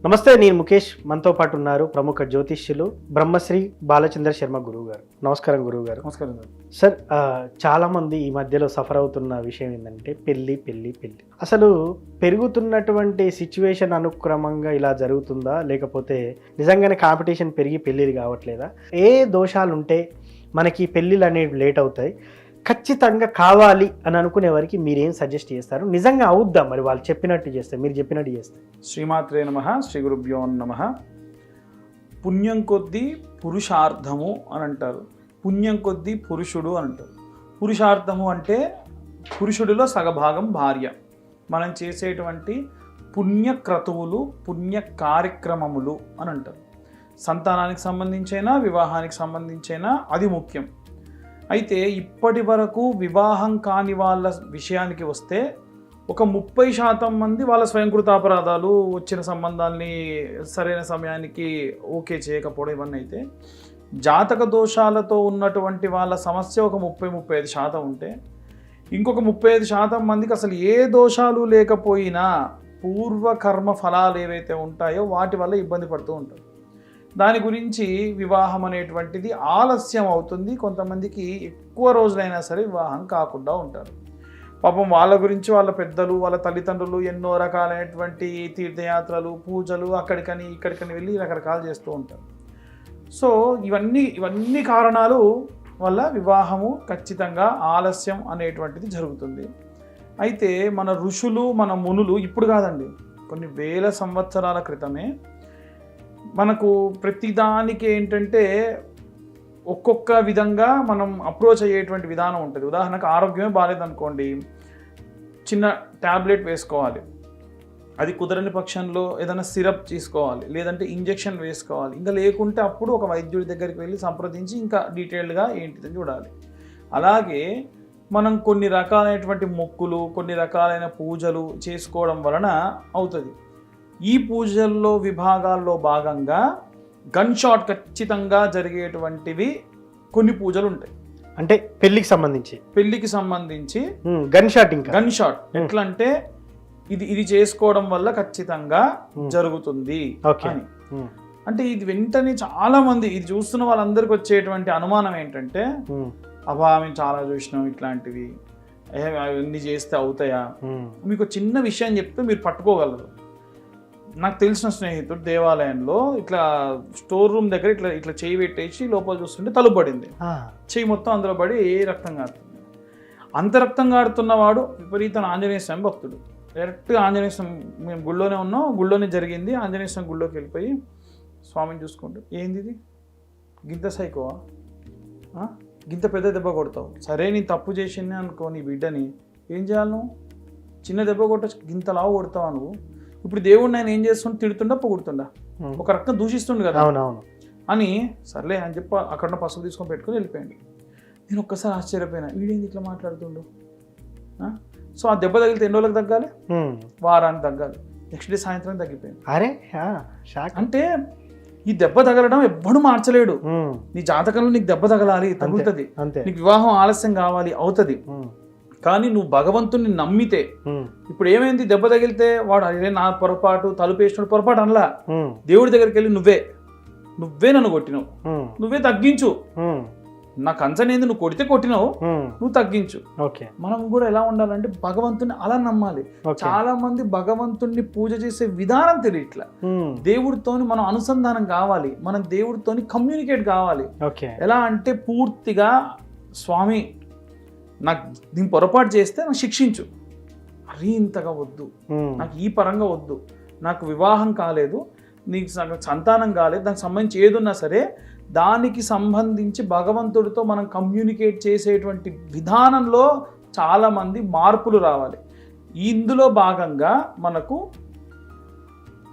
నమస్తే, నేను ముఖేష్. మనతో పాటు ఉన్నారు ప్రముఖ జ్యోతిష్యులు బ్రహ్మశ్రీ బాలచంద్ర శర్మ గురువు గారు. నమస్కారం గురువు గారు. నమస్కారం సార్. చాలా మంది ఈ మధ్యలో సఫర్ అవుతున్న విషయం ఏంటంటే పెళ్ళి. అసలు పెరుగుతున్నటువంటి సిచ్యువేషన్ అనుక్రమంగా ఇలా జరుగుతుందా, లేకపోతే నిజంగానే కాంపిటీషన్ పెరిగి పెళ్ళిళ్ళు కావట్లేదా? ఏ దోషాలు ఉంటే మనకి పెళ్ళిళ్ళు అనేవి లేట్ అవుతాయి? ఖచ్చితంగా కావాలి అని అనుకునే వారికి మీరేం సజెస్ట్ చేస్తారు? నిజంగా అవుద్దా మరి వాళ్ళు చెప్పినట్టు చేస్తే, మీరు చెప్పినట్టు చేస్తే? శ్రీమాత్రే నమః, శ్రీ గురుభ్యో నమః. పుణ్యం కొద్దీ పురుషార్థము అని అంటారు, పుణ్యం కొద్దీ పురుషుడు అని అంటారు. పురుషార్థము అంటే పురుషుడిలో సగభాగం భార్య. మనం చేసేటువంటి పుణ్యక్రతువులు, పుణ్య కార్యక్రమములు అని అంటారు. సంతానానికి సంబంధించైనా వివాహానికి సంబంధించైనా అది ముఖ్యం. అయితే ఇప్పటి వరకు వివాహం కాని వాళ్ళ విషయానికి వస్తే ఒక 30% మంది వాళ్ళ స్వయంకృతాపరాధాలు, వచ్చిన సంబంధాల్ని సరైన సమయానికి ఓకే చేయకపోవడం, ఇవన్నీ అయితే జాతక దోషాలతో ఉన్నటువంటి వాళ్ళ సమస్య ఒక 30-35% ఉంటే, ఇంకొక 35% మందికి అసలు ఏ దోషాలు లేకపోయినా పూర్వకర్మ ఫలాలు ఏవైతే ఉంటాయో వాటి వల్ల ఇబ్బంది పడుతూ ఉంటారు. దాని గురించి వివాహం అనేటువంటిది ఆలస్యం అవుతుంది. కొంతమందికి ఎక్కువ రోజులైనా సరే వివాహం కాకుండా ఉంటారు. పాపం వాళ్ళ గురించి వాళ్ళ పెద్దలు, వాళ్ళ తల్లిదండ్రులు ఎన్నో రకాలైనటువంటి తీర్థయాత్రలు, పూజలు, అక్కడికని ఇక్కడికని వెళ్ళి రకరకాలు చేస్తూ ఉంటారు. సో ఇవన్నీ కారణాలు వల్ల వివాహము ఖచ్చితంగా ఆలస్యం అనేటువంటిది జరుగుతుంది. అయితే మన ఋషులు, మన మునులు ఇప్పుడు కాదండి, కొన్ని వేల సంవత్సరాల క్రితమే మనకు ప్రతిదానికి ఏంటంటే ఒక్కొక్క విధంగా మనం అప్రోచ్ అయ్యేటువంటి విధానం ఉంటుంది. ఉదాహరణకు ఆరోగ్యమే బాగాలేదనుకోండి, చిన్న ట్యాబ్లెట్ వేసుకోవాలి. అది కుదరని పక్షంలో ఏదైనా సిరప్ తీసుకోవాలి, లేదంటే ఇంజెక్షన్ వేసుకోవాలి. ఇంకా లేకుంటే అప్పుడు ఒక వైద్యుడి దగ్గరికి వెళ్ళి సంప్రదించి ఇంకా డీటెయిల్డ్గా ఏంటిదని చూడాలి. అలాగే మనం కొన్ని రకాలైనటువంటి మొక్కులు, కొన్ని రకాలైన పూజలు చేసుకోవడం వలన అవుతుంది. ఈ పూజల్లో విభాగాల్లో భాగంగా గన్ షాట్ ఖచ్చితంగా జరిగేటువంటివి కొన్ని పూజలు ఉంటాయి. అంటే పెళ్లికి సంబంధించి గన్ షాట్ ఎట్లా అంటే ఇది చేసుకోవడం వల్ల ఖచ్చితంగా జరుగుతుంది అని. అంటే ఇది వెంటనే చాలా మంది ఇది చూస్తున్న వాళ్ళందరికీ వచ్చేటువంటి అనుమానం ఏంటంటే, అబ్బా మేము చాలా చూసినాం ఇట్లాంటివి, అవన్నీ చేస్తే అవుతాయా? మీకు చిన్న విషయం చెప్తే మీరు పట్టుకోగలరు. నాకు తెలిసిన స్నేహితుడు దేవాలయంలో ఇట్లా స్టోర్ రూమ్ దగ్గర ఇట్లా చేయి పెట్టేసి లోపల చూస్తుంటే తలుపు పడింది. చెయ్యి మొత్తం అందులో పడి రక్తం కారుతుంది. అంత రక్తం కారుతున్నవాడు విపరీత ఆంజనేయ స్వామి భక్తుడు. డైరెక్ట్గా ఆంజనేయ స్వామి, మేము గుళ్ళోనే ఉన్నాం, గుళ్ళోనే జరిగింది. ఆంజనేయ స్వామి గుళ్ళోకి వెళ్ళిపోయి స్వామిని చూసుకుంటూ, ఏంది ఇది, గింత సైకోవా, గింత పెద్ద దెబ్బ కొడతావు? సరే నేను తప్పు చేసింది అనుకో, నీ బిడ్డని ఏం చేయాలి నువ్వు? చిన్న దెబ్బ కొట్ట గింతలావు కొడతావా నువ్వు? ఇప్పుడు దేవుడిని ఆయన ఏం చేస్తుండ, తిడుతుండా పొగుడుతుండా? ఒక రకం దూషిస్తుండు కదా అని. సర్లే అని చెప్పి అక్కడ పసుపు తీసుకొని పెట్టుకుని వెళ్ళిపోయాడు. నేను ఒక్కసారి ఆశ్చర్యపోయినా, వీడేంది ఇట్లా మాట్లాడుతుండు? సో ఆ దెబ్బ తగిలితే ఎన్ని రోజులకు తగ్గాలి? వారానికి తగ్గాలి. నెక్స్ట్ డే సాయంత్రం తగ్గిపోయింది. అంటే ఈ దెబ్బ తగలడం ఎవ్వడు మార్చలేడు. నీ జాతకంలో నీకు దెబ్బ తగలాలి, తగులుతుంది. నీకు వివాహం ఆలస్యం కావాలి, అవుతుంది. కానీ నువ్వు భగవంతుని నమ్మితే, ఇప్పుడు ఏమైంది, దెబ్బ తగిలితే వాడు అదే నా పొరపాటు, తలుపేసినప్పుడు పొరపాటు అనలా. దేవుడి దగ్గరికి వెళ్ళి నువ్వే నన్ను కొట్టినావు, నువ్వే తగ్గించు. నా కంచనేది నువ్వు కొడితే కొట్టినావు, నువ్వు తగ్గించు. మనం కూడా ఎలా ఉండాలంటే భగవంతుని అలా నమ్మాలి. చాలా మంది భగవంతుణ్ణి పూజ చేసే విధానం తెలియట్లా. దేవుడితోని మనం అనుసంధానం కావాలి, మనం దేవుడితోని కమ్యూనికేట్ కావాలి. ఎలా అంటే పూర్తిగా స్వామి నాకు దీని పొరపాటు చేస్తే నాకు శిక్షించు, అరే ఇంతగా వద్దు, నాకు ఈ పరంగా వద్దు, నాకు వివాహం కాలేదు, నీకు సంతానం కాలేదు, దానికి సంబంధించి ఏదున్నా సరే దానికి సంబంధించి భగవంతుడితో మనం కమ్యూనికేట్ చేసేటువంటి విధానంలో చాలామంది మార్పులు రావాలి. ఇందులో భాగంగా మనకు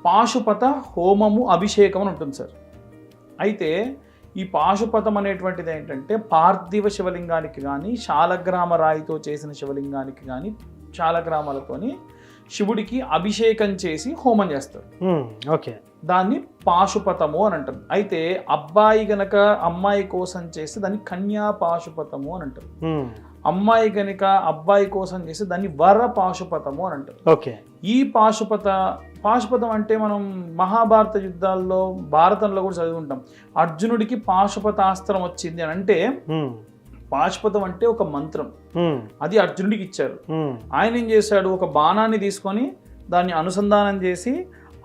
పాశుపత హోమము, అభిషేకం అని ఉంటుంది సార్. అయితే ఈ పాశుపతం అనేటువంటిది ఏంటంటే పార్థివ శివలింగానికి కానీ, శాలగ్రామ రాయితో చేసిన శివలింగానికి కానీ, శాలగ్రామాలతోని శివుడికి అభిషేకం చేసి హోమం చేస్తారు. దాన్ని పాశుపతము అని అంటారు. అయితే అబ్బాయి గనక అమ్మాయి కోసం చేస్తే దాన్ని కన్యా పాశుపతము అని అంటారు. అమ్మాయి గనక అబ్బాయి కోసం చేస్తే దాన్ని వర పాశుపతము అని అంటారు. ఈ పాశుపత పాశుపతం అంటే మనం మహాభారత యుద్ధాల్లో భారతంలో కూడా చదువుకుంటాం. అర్జునుడికి పాశుపతాస్త్రం వచ్చింది అని అంటే పాశుపతం అంటే ఒక మంత్రం, అది అర్జునుడికి ఇచ్చారు. ఆయన ఏం చేశాడు, ఒక బాణాన్ని తీసుకొని దాన్ని అనుసంధానం చేసి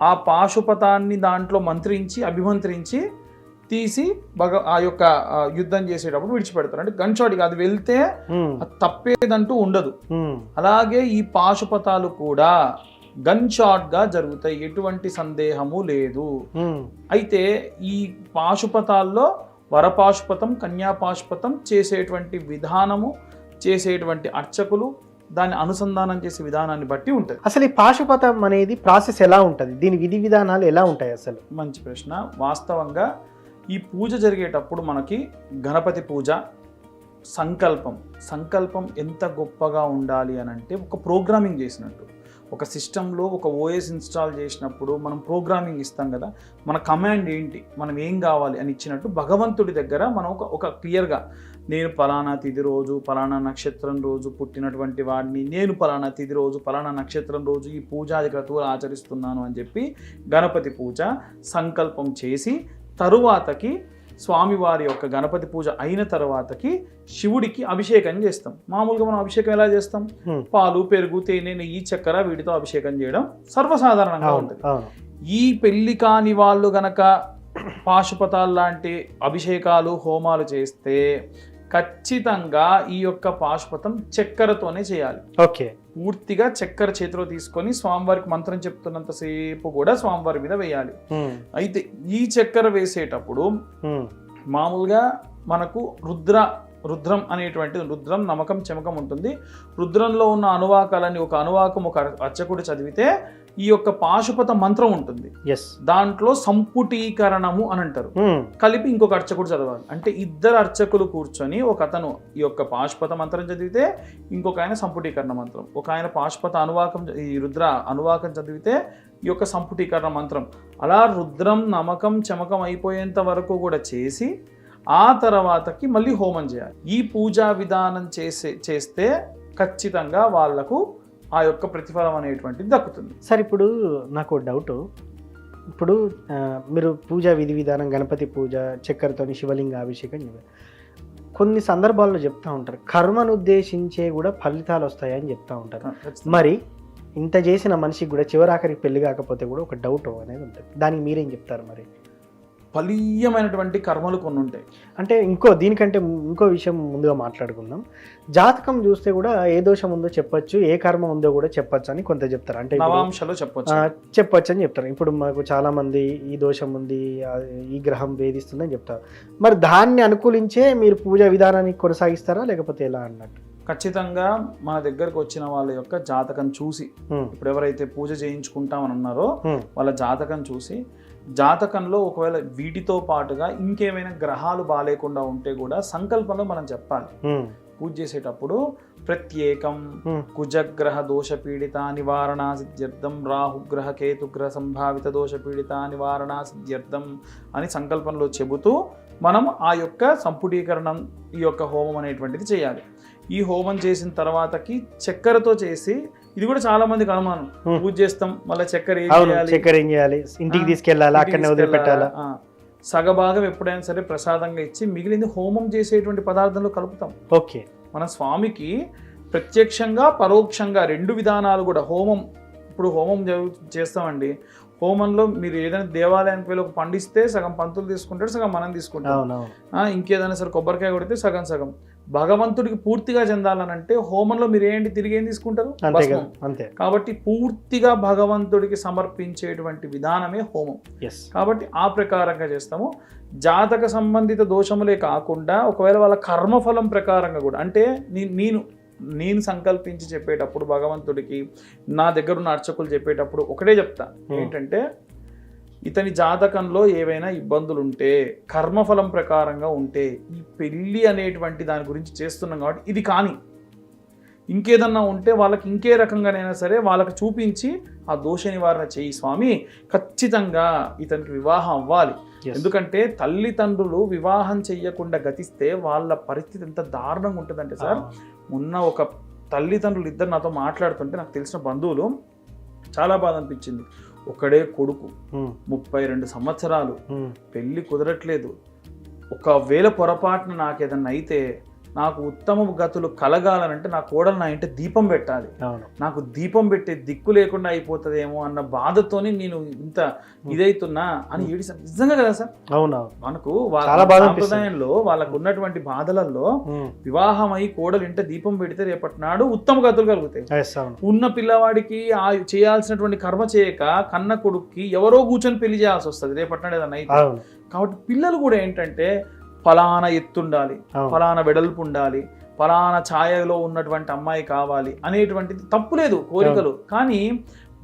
ఆ పాశుపతాన్ని దాంట్లో మంత్రించి అభిమంత్రించి తీసి ఆ యొక్క యుద్ధం చేసేటప్పుడు విడిచిపెడతారు. అంటే గన్ షాట్ అది వెళ్తే తప్పేదంటూ ఉండదు. అలాగే ఈ పాశుపతాలు కూడా గన్ షాట్ గా జరుగుతాయి, ఎటువంటి సందేహము లేదు. అయితే ఈ పాశుపతాల్లో వరపాశుపతం, కన్యాపాశుపతం చేసేటువంటి విధానము, చేసేటువంటి అర్చకులు, దాన్ని అనుసంధానం చేసే విధానాన్ని బట్టి ఉంటుంది. అసలు ఈ పాశుపతం అనేది ప్రాసెస్ ఎలా ఉంటుంది, దీని విధి విధానాలు ఎలా ఉంటాయి అసలు? మంచి ప్రశ్న. వాస్తవంగా ఈ పూజ జరిగేటప్పుడు మనకి గణపతి పూజ, సంకల్పం ఎంత గొప్పగా ఉండాలి అని అంటే ఒక ప్రోగ్రామింగ్ చేసినట్టు. ఒక సిస్టంలో ఒక ఓఎస్ ఇన్స్టాల్ చేసినప్పుడు మనం ప్రోగ్రామింగ్ ఇస్తాం కదా, మన కమాండ్ ఏంటి, మనం ఏం కావాలి అని ఇచ్చినట్టు భగవంతుడి దగ్గర మనం ఒక క్లియర్గా నేను పలానా తిథి రోజు పలానా నక్షత్రం రోజు పుట్టినటువంటి వాడిని, నేను పలానా తిథి రోజు పలానా నక్షత్రం రోజు ఈ పూజాది క్రతువులు ఆచరిస్తున్నాను అని చెప్పి గణపతి పూజ సంకల్పం చేసి తరువాతకి స్వామివారి యొక్క గణపతి పూజ అయిన తర్వాతకి శివుడికి అభిషేకం చేస్తాం. మామూలుగా మనం అభిషేకం ఎలా చేస్తాం, పాలు, పెరుగు, తేనె, నెయ్యి, చక్కెర వీటితో అభిషేకం చేయడం సర్వసాధారణంగా ఉంటుంది. ఈ పెళ్లి కాని వాళ్ళు గనక పాశుపతాలు లాంటి అభిషేకాలు, హోమాలు చేస్తే ఖచ్చితంగా ఈ యొక్క పాశుపతం చక్కెరతోనే చేయాలి. ఓకే, పూర్తిగా చక్కెర చేతిలో తీసుకొని స్వామివారికి మంత్రం చెప్తున్నంతసేపు కూడా స్వామివారి మీద వేయాలి. అయితే ఈ చక్కెర వేసేటప్పుడు మామూలుగా మనకు రుద్రం అనేటువంటిది, రుద్రం నమకం చమకం ఉంటుంది. రుద్రంలో ఉన్న అనువాకాలని ఒక అనువాకం ఒక అర్చకుడు చదివితే ఈ యొక్క పాశుపత మంత్రం ఉంటుంది, దాంట్లో సంపుటీకరణము అని అంటారు, కలిపి ఇంకొక అర్చకుడు చదవాలి. అంటే ఇద్దరు అర్చకులు కూర్చొని ఒక అతను ఈ యొక్క పాశుపత మంత్రం చదివితే ఇంకొక ఆయన సంపుటీకరణ మంత్రం, ఒక ఆయన పాశుపత అనువాకం ఈ రుద్ర అనువాకం చదివితే ఈ యొక్క సంపుటీకరణ మంత్రం, అలా రుద్రం నమకం చమకం అయిపోయేంత వరకు కూడా చేసి ఆ తర్వాతకి మళ్ళీ హోమం చేయాలి. ఈ పూజా విధానం చేస్తే ఖచ్చితంగా వాళ్లకు ఆ యొక్క ప్రతిఫలం అనేటువంటిది దక్కుతుంది. సార్, ఇప్పుడు నాకు డౌట్, ఇప్పుడు మీరు పూజా విధి విధానం, గణపతి పూజ, చక్కెరతోని శివలింగ అభిషేకం, కొన్ని సందర్భాల్లో చెప్తా ఉంటారు కర్మను ఉద్దేశించే కూడా ఫలితాలు వస్తాయని చెప్తా ఉంటారు. మరి ఇంత చేసిన మనిషికి కూడా చివరాఖరికి పెళ్లి కాకపోతే కూడా ఒక డౌట్ అనేది ఉంటుంది, దానికి మీరేం చెప్తారు? మరి ఫలీయమైనటువంటి కర్మలు కొన్ని ఉంటాయి. అంటే దీనికంటే ఇంకో విషయం ముందుగా మాట్లాడుకుందాం. జాతకం చూస్తే కూడా ఏ దోషం ఉందో చెప్పొచ్చు, ఏ కర్మ ఉందో కూడా చెప్పొచ్చు అని కొంత చెప్తారు. అంటే నవాంశాలు చెప్పొచ్చు అని చెప్తారు. ఇప్పుడు మాకు చాలా మంది ఈ దోషం ఉంది, ఈ గ్రహం వేధిస్తుందని చెప్తారు. మరి దాన్ని అనుకూలించే మీరు పూజా విధానాన్ని కొనసాగిస్తారా లేకపోతే ఎలా అన్నట్టు? ఖచ్చితంగా మన దగ్గరకు వచ్చిన వాళ్ళ యొక్క జాతకం చూసి, ఇప్పుడు ఎవరైతే పూజ చేయించుకుంటామని ఉన్నారో వాళ్ళ జాతకం చూసి, జాతకంలో ఒకవేళ వీటితో పాటుగా ఇంకేమైనా గ్రహాలు బాగాలేకుండా ఉంటే కూడా సంకల్పంలో మనం చెప్పాలి. పూజ చేసేటప్పుడు ప్రత్యేకం కుజగ్రహ దోష పీడిత నివారణా సిద్ధ్యర్థం, రాహుగ్రహ కేతుగ్రహ సంభావిత దోష పీడిత నివారణా సిద్ధ్యర్థం అని సంకల్పంలో చెబుతూ మనం ఆ యొక్క సంపుటీకరణం, ఈ యొక్క హోమం అనేటువంటిది చేయాలి. ఈ హోమం చేసిన తర్వాతకి చక్కెరతో చేసి, ఇది కూడా చాలా మందికి అనుమానం, పూజ చేస్తాం మళ్ళీ చక్కెర ఏం చేయాలి, ఇంటికి తీసుకెళ్ళాలి, అక్కడనే వదిలిపెట్టాలా? సగభాగం ఎప్పుడైనా సరే ప్రసాదంగా ఇచ్చి మిగిలింది హోమం చేసేటువంటి పదార్థంలో కలుపుతాం. ఓకే, మన స్వామికి ప్రత్యక్షంగా పరోక్షంగా రెండు విధానాలు కూడా. హోమం, ఇప్పుడు హోమం చేస్తామండి, హోమంలో మీరు ఏదైనా దేవాలయానికి వెళ్ళి ఒక పండిస్తే సగం పంతులు తీసుకుంటాడు, సగం మనం తీసుకుంటాం. ఇంకేదైనా సరే కొబ్బరికాయ కొడితే సగం సగం. భగవంతుడికి పూర్తిగా చెందాలనంటే హోమంలో మీరు తిరిగి ఏం తీసుకుంటారు? అంతే. కాబట్టి పూర్తిగా భగవంతుడికి సమర్పించేటువంటి విధానమే హోమం. కాబట్టి ఆ ప్రకారంగా చేస్తాము. జాతక సంబంధిత దోషములే కాకుండా ఒకవేళ వాళ్ళ కర్మఫలం ప్రకారంగా కూడా, అంటే నేను సంకల్పించి చెప్పేటప్పుడు భగవంతుడికి, నా దగ్గర ఉన్న అర్చకులు చెప్పేటప్పుడు ఒకటే చెప్తా, ఏంటంటే ఇతని జాతకంలో ఏవైనా ఇబ్బందులు ఉంటే, కర్మఫలం ప్రకారంగా ఉంటే, ఈ పెళ్ళి అనేటువంటి దాని గురించి చేస్తున్నాం కాబట్టి ఇది కానీ ఇంకేదన్నా ఉంటే వాళ్ళకి ఇంకే రకంగానైనా సరే వాళ్ళకి చూపించి ఆ దోష నివారణ చేయి స్వామి, ఖచ్చితంగా ఇతనికి వివాహం అవ్వాలి. ఎందుకంటే తల్లిదండ్రులు వివాహం చెయ్యకుండా గతిస్తే వాళ్ళ పరిస్థితి ఎంత దారుణంగా ఉంటుందంటే సార్, మొన్న ఒక తల్లిదండ్రులు ఇద్దరు నాతో మాట్లాడుతుంటే నాకు తెలిసిన బంధువులు, చాలా బాధ అనిపించింది. ఒకడే కొడుకు, 32 సంవత్సరాలు, పెళ్లి కుదరట్లేదు. ఒకవేళ పొరపాటున నాకు ఏదన్నా అయితే నాకు ఉత్తమ గతులు కలగాలనంటే నా కోడలు నా ఇంటి దీపం పెట్టాలి. నాకు దీపం పెట్టే దిక్కు లేకుండా అయిపోతుందేమో అన్న బాధతోని నేను ఇంత ఇదైతున్నా అని ఏడిసాను. నిజంగా కదా సార్? మనకు సాంప్రదాయంలో వాళ్ళకు ఉన్నటువంటి బాధలలో వివాహం అయి కోడలు ఇంట దీపం పెడితే రేపటి నాడు ఉత్తమ గతులు కలుగుతాయి. ఉన్న పిల్లవాడికి చేయాల్సినటువంటి కర్మ చేయక కన్న కొడుక్కి ఎవరో కూర్చొని పెళ్లి చేయాల్సి వస్తుంది రేపటి నాడు ఏదన్నా అయితే. కాబట్టి పిల్లలు కూడా ఏంటంటే ఫలానా ఎత్తుండాలి, ఫలానా వెడల్పు ఉండాలి, ఫలానా ఛాయలో ఉన్నటువంటి అమ్మాయి కావాలి అనేటువంటిది తప్పు లేదు కోరికలు. కానీ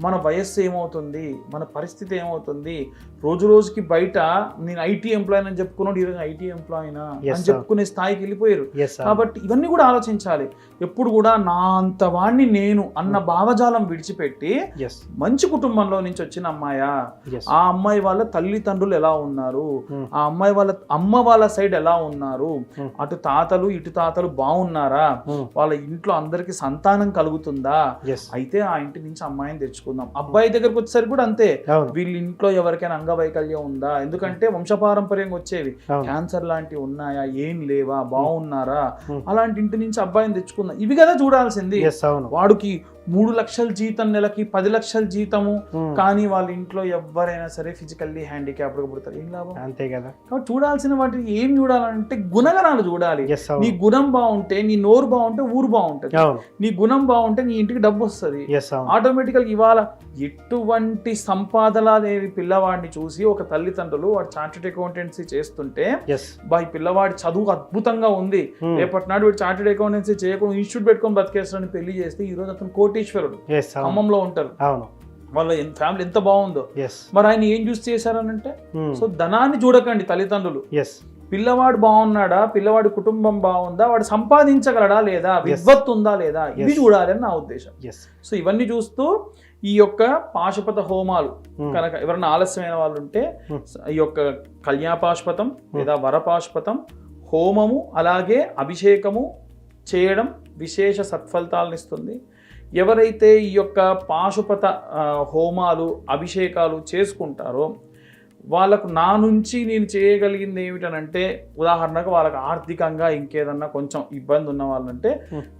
మన వయస్సు ఏమవుతుంది, మన పరిస్థితి ఏమవుతుంది, రోజు రోజుకి బయట నేను ఐటీ ఎంప్లాయీ అని చెప్పుకున్నాడు ఈరోజు ఐటీ ఎంప్లాయీనా అని చెప్పుకునే స్థాయికి వెళ్ళిపోయారు. కాబట్టి ఇవన్నీ కూడా ఆలోచించాలి. ఎప్పుడు కూడా నా అంత వాడిని నేను అన్న భావజాలం విడిచిపెట్టి మంచి కుటుంబంలో నుంచి వచ్చిన అమ్మాయా, ఆ అమ్మాయి వాళ్ళ తల్లిదండ్రులు ఎలా ఉన్నారు, ఆ అమ్మాయి వాళ్ళ అమ్మ వాళ్ళ సైడ్ ఎలా ఉన్నారు, అటు తాతలు ఇటు తాతలు బాగున్నారా, వాళ్ళ ఇంట్లో అందరికి సంతానం కలుగుతుందా, అయితే ఆ ఇంటి నుంచి అమ్మాయిని తెచ్చుకుందాం. అబ్బాయి దగ్గరకు వచ్చేసరికి కూడా అంతే, వీళ్ళ ఇంట్లో ఎవరికైనా అంగవైకల్యం ఉందా, ఎందుకంటే వంశపారంపర్యంగా వచ్చేవి క్యాన్సర్ లాంటివి ఉన్నాయా, ఏం లేవా, బాగున్నారా, అలాంటి ఇంటి నుంచి అబ్బాయిని తెచ్చుకుందాం. ఇవి కదా చూడాల్సింది. వాడికి 3 లక్షల జీతం, నెలకి 10 లక్షల జీతము, కానీ వాళ్ళ ఇంట్లో ఎవరైనా సరే ఫిజికల్లీ హ్యాండిక్యాప్డ్ గా పుడతారు, ఏం లాభం? అంతే కదా. కాబట్టి చూడాల్సిన వాటిని ఏం చూడాలంటే గుణగణాలు చూడాలి. నీ గుణం బాగుంటే, నీ నోరు బాగుంటే ఊరు బాగుంటది, నీ గుణం బాగుంటే నీ ఇంటికి డబ్బు వస్తుంది ఆటోమేటికల్. ఇవాళ ఎటువంటి సంపాదన లేని పిల్లవాడిని చూసి ఒక తల్లిదండ్రులు వాడు చార్టెడ్ అకౌంటెన్సీ చేస్తుంటే ఈ పిల్లవాడి చదువు అద్భుతంగా ఉంది, రేపటి నాడు వీడు చార్టెడ్ అకౌంటెన్సీ చేయకుండా ఇన్స్టిట్యూట్ పెట్టుకొని బతికేస్తాడని పెళ్లి చేస్తే ఈ రోజు అతను కోటీశ్వరుడు ఖమ్మంలో ఉంటారు, వాళ్ళ ఫ్యామిలీ ఎంత బాగుందో. మరి ఆయన ఏం చూసి చేశారనంటే, సో ధనాన్ని చూడకండి తల్లిదండ్రులు, పిల్లవాడు బాగున్నాడా, పిల్లవాడి కుటుంబం బాగుందా, వాడు సంపాదించగలడా లేదా, విద్వత్తు ఉందా లేదా, ఇవి చూడాలి అని నా ఉద్దేశం. సో ఇవన్నీ చూస్తూ ఈ యొక్క పాశుపత హోమాలు కనుక ఎవరైనా ఆలస్యమైన వాళ్ళు ఉంటే ఈ యొక్క కళ్యాపాశుపతం లేదా వరపాశుపతం హోమము అలాగే అభిషేకము చేయడం విశేష సత్ఫలితాలను ఇస్తుంది. ఎవరైతే ఈ యొక్క పాశుపత హోమాలు అభిషేకాలు చేసుకుంటారో వాళ్ళకు నా నుంచి నేను చేయగలిగింది ఏమిటనంటే, ఉదాహరణకు వాళ్ళకి ఆర్థికంగా ఇంకేదన్నా కొంచెం ఇబ్బంది ఉన్న వాళ్ళంటే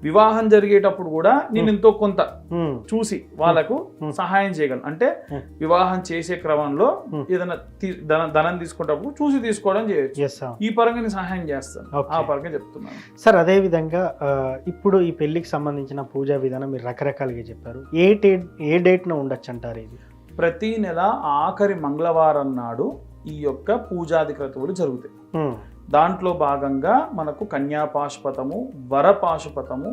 వివాహం జరిగేటప్పుడు కూడా నేను ఎంతో కొంత చూసి వాళ్ళకు సహాయం చేయగలను. అంటే వివాహం చేసే క్రమంలో ఏదైనా ధనం తీసుకునేటప్పుడు చూసి తీసుకోవడం చేయొచ్చు. ఈ పరంగా నేను సహాయం చేస్తాను, ఆ పరంగా చెప్తున్నాను సార్. అదే విధంగా ఇప్పుడు ఈ పెళ్లికి సంబంధించిన పూజా విధానం మీరు రకరకాలుగా చెప్పారు. ఏ డేట్న ఉండొచ్చు అంటారు? ఇది ప్రతి నెల ఆఖరి మంగళవారం నాడు ఈ యొక్క పూజాది క్రతువులు జరుగుతాయి. దాంట్లో భాగంగా మనకు కన్యాపాశుపతము, వరపాశుపతము,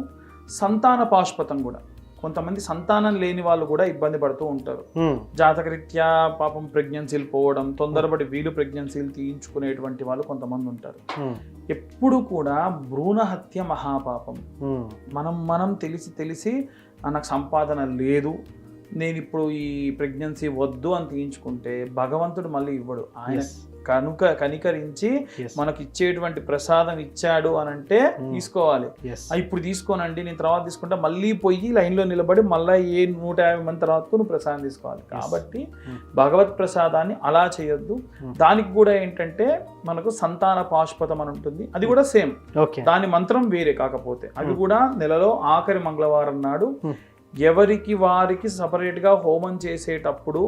సంతాన పాశుపతం కూడా. కొంతమంది సంతానం లేని వాళ్ళు కూడా ఇబ్బంది పడుతూ ఉంటారు. జాతకరీత్యా పాపం ప్రెగ్నెన్సీలు పోవడం, తొందరపడి వీలు ప్రెగ్నెన్సీలు తీయించుకునేటువంటి వాళ్ళు కొంతమంది ఉంటారు. ఎప్పుడు కూడా భ్రూణ హత్య మహాపాపం. మనం తెలిసి నాకు సంపాదన లేదు, నేను ఇప్పుడు ఈ ప్రెగ్నెన్సీ వద్దు అని తీయించుకుంటే భగవంతుడు మళ్ళీ ఇవ్వడు. ఆయన కనికరించి మనకు ఇచ్చేటువంటి ప్రసాదం ఇచ్చాడు అని అంటే తీసుకోవాలి. ఇప్పుడు తీసుకోనండి, నేను తర్వాత తీసుకుంటా, మళ్ళీ పోయి లైన్లో నిలబడి మళ్ళీ 150 మంది తర్వాత నువ్వు ప్రసాదం తీసుకోవాలి. కాబట్టి భగవత్ ప్రసాదాన్ని అలా చేయొద్దు. దానికి కూడా ఏంటంటే మనకు సంతాన పాశుపతం అని ఉంటుంది, అది కూడా సేమ్, దాని మంత్రం వేరే, కాకపోతే అది కూడా నెలలో ఆఖరి మంగళవారం నాడు ఎవరికి వారికి సపరేట్గా హోమం చేసేటప్పుడు